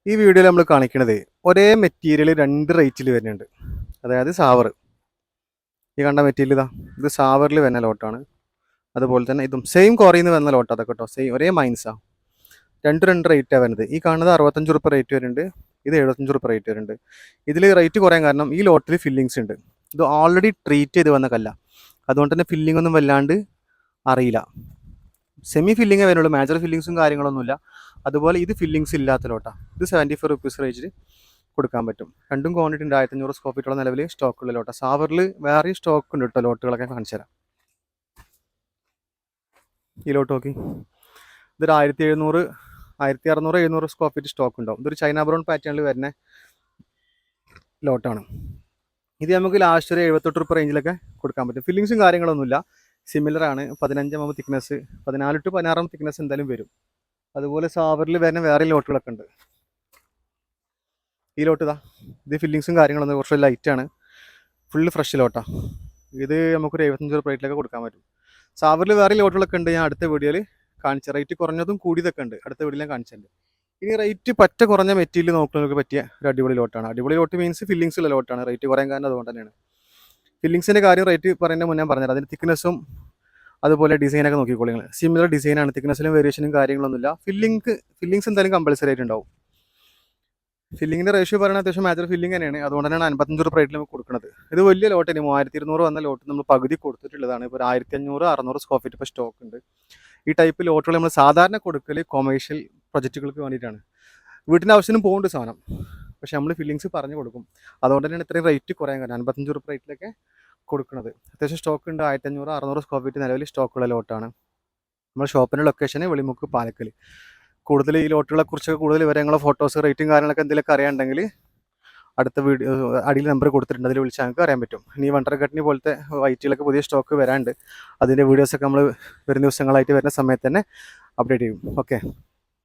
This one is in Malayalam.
ഈ വീഡിയോയിൽ നമ്മൾ കാണിക്കുന്നത് ഒരേ മെറ്റീരിയൽ രണ്ട് റേറ്റിൽ വരുന്നുണ്ട്. അതായത് സാവർ, ഈ കണ്ട മെറ്റീരിയൽ ഇതാ, ഇത് സാവറിൽ വരുന്ന ലോട്ടാണ്. അതുപോലെ തന്നെ ഇതും സെയിം കോറിയിൽ നിന്ന് വരുന്ന ലോട്ട്, അതൊക്കെ കേട്ടോ, സെയിം ഒരേ മൈൻസാണ്. രണ്ട് റേറ്റാണ് വരുന്നത്. ഈ കാണുന്നത് 65 രൂപ റേറ്റ് വരുന്നുണ്ട്, ഇത് 75 രൂപ റേറ്റ് വരുന്നുണ്ട്. ഇതിൽ റേറ്റ് കുറയാൻ കാരണം ഈ ലോട്ടിൽ ഫില്ലിങ്സ് ഉണ്ട്. ഇത് ഓൾറെഡി ട്രീറ്റ് ചെയ്ത് വന്ന കല്ല, അതുകൊണ്ട് തന്നെ ഫില്ലിംഗ് ഒന്നും വല്ലാണ്ട് അറിയില്ല. സെമി ഫില്ലിങ്ങേ വരുന്നുള്ളൂ, മേജർ ഫില്ലിങ്സും കാര്യങ്ങളൊന്നുമില്ല. അതുപോലെ ഇത് ഫില്ലിങ്സ് ഇല്ലാത്ത ലോട്ടാണ്. ഇത് 75 റുപ്പീസ് റേഞ്ചിൽ കൊടുക്കാൻ പറ്റും. രണ്ടും ക്വാണ്ടിറ്റി ഉണ്ട്. 1500 സ്ക്വയർ ഫീറ്റോളം നിലവിൽ സ്റ്റോക്കുള്ള ലോട്ടാണ്. സാവറിൽ വേറെയും സ്റ്റോക്ക് ഉണ്ട് കേട്ടോ, ലോട്ടുകളൊക്കെ കാണിച്ചു തരാം. ഈ ലോട്ട് നോക്കി, ഇതൊരു 1700 1600 700 സ്ക്വയർ ഫീറ്റ് സ്റ്റോക്ക് ഉണ്ടാവും. ഇതൊരു ചൈന ബ്രൗൺ പാറ്റേണിൽ വരുന്ന ലോട്ടാണ്. ഇത് നമുക്ക് ലാസ്റ്റ് ഒരു 78 രൂപ റേഞ്ചിലൊക്കെ കൊടുക്കാൻ പറ്റും. ഫില്ലിങ്സും കാര്യങ്ങളൊന്നുമില്ല, സിമിലർ ആണ്. 15 തിക്നെസ്, 14 to 16 തിക്നെസ് എന്തായാലും വരും. അതുപോലെ സാവറിൽ വരുന്ന വേറെ ലോട്ടുകളൊക്കെ ഉണ്ട്. ഈ ലോട്ട് ഇതാ, ഇത് ഫില്ലിങ്സും കാര്യങ്ങളൊന്നും കുറച്ച് ലൈറ്റാണ്, ഫുള്ള് ഫ്രഷ് ലോട്ടാണ്. ഇത് നമുക്കൊരു 75 രൂപ റേറ്റിലൊക്കെ കൊടുക്കാൻ പറ്റും. സാവറിൽ വേറെ ലോട്ടുകളൊക്കെ ഉണ്ട്, ഞാൻ അടുത്ത വീഡിയോയിൽ കാണിച്ച റേറ്റ് കുറഞ്ഞതും കൂടിയതൊക്കെ ഉണ്ട്, അടുത്ത വീഡിയോയിൽ ഞാൻ കാണിച്ചിട്ടുണ്ട്. ഇനി റേറ്റ് പറ്റ കുറഞ്ഞ മെറ്റീരിയൽ നോക്കുന്നവർക്ക് പറ്റിയ ഒരു അടിപൊളി ലോട്ടാണ്. അടിപൊളി ലോട്ട് മീൻസ് ഫില്ലിങ്സ് ഉള്ള ലോട്ടാണ്. റേറ്റ് കുറയാൻ കാരണം അതുകൊണ്ട് തന്നെയാണ്. ഫില്ലിങ്സിൻ്റെ കാര്യം റേറ്റ് പറയുന്നതിന് മുന്നേ പറഞ്ഞുതരാം. അതിൻ്റെ തിക്നെസ്സും അതുപോലെ ഡിസൈനൊക്കെ നോക്കിക്കോളി നിങ്ങൾ. സിമിലർ ഡിസൈനാണ്, തിക്നെസ്സിലും വേരിയേഷനും കാര്യങ്ങളൊന്നുമില്ല. ഫില്ലിങ്സ് എന്തായാലും കമ്പൽസറി ആയിട്ട് ഉണ്ടാവും. ഫില്ലിങ്ങിൻ്റെ റേഷ്യോ പറയുന്നത് അത്യാവശ്യം മേജർ ഫില്ലിംഗ് തന്നെയാണ്, അതുകൊണ്ട് തന്നെയാണ് 55 രൂപ റേറ്റിൽ നമുക്ക് കൊടുക്കുന്നത്. ഇത് വലിയ ലോട്ട് തന്നെ, 3200 വന്ന ലോട്ട് നമ്മൾ പകുതി കൊടുത്തിട്ടുള്ളതാണ്. ഇപ്പോൾ ഒരു 1500 600 സ്ക്വയർ ഫീറ്റ് ഇപ്പോൾ സ്റ്റോക്ക് ഉണ്ട്. ഈ ടൈപ്പ് ലോട്ടുകൾ നമ്മൾ സാധാരണ കൊടുക്കൽ കൊമേഴ്ഷ്യൽ പ്രൊജക്റ്റുകൾക്ക് വേണ്ടിയിട്ടാണ്. വീട്ടിൻ്റെ ആവശ്യത്തിനും പോകുന്നുണ്ട് സാധനം, പക്ഷേ നമ്മൾ ഫില്ലിങ്സ് പറഞ്ഞു കൊടുക്കും. അതുകൊണ്ട് തന്നെയാണ് ഇത്രയും റേറ്റ് കുറയാൻ കാരണം 55 രൂപ റേറ്റിലൊക്കെ കൊടുക്കുന്നത്. അത്യാവശ്യം സ്റ്റോക്ക് ഉണ്ട്. 1500 600 സ്ക്വയർ ഫീറ്റ് നിലവിൽ സ്റ്റോക്കുള്ള ലോട്ടാണ്. നമ്മുടെ ഷോപ്പിൻ്റെ ലൊക്കേഷന് വെളിമുക്ക് പാലക്കൽ. കൂടുതൽ ഈ ലോട്ടുകളെ കുറിച്ചൊക്കെ കൂടുതൽ വിവരങ്ങളോ ഫോട്ടോസ് റേറ്റും കാര്യങ്ങളൊക്കെ എന്തെങ്കിലുമൊക്കെ അറിയാണ്ടെങ്കിൽ അടുത്ത വീഡിയോ അടിയിൽ നമ്പർ കൊടുത്തിട്ടുണ്ട്, അതിൽ വിളിച്ചാൽ നമുക്ക് അറിയാൻ പറ്റും. ഇനി വണ്ടർഗട്ടിനി പോലത്തെ വൈറ്റുകളൊക്കെ പുതിയ സ്റ്റോക്ക് വരാണ്ട്, അതിൻ്റെ വീഡിയോസൊക്കെ നമ്മൾ വരുന്ന ദിവസങ്ങളായിട്ട് വരുന്ന സമയത്ത് തന്നെ അപ്ഡേറ്റ് ചെയ്യും. ഓക്കെ.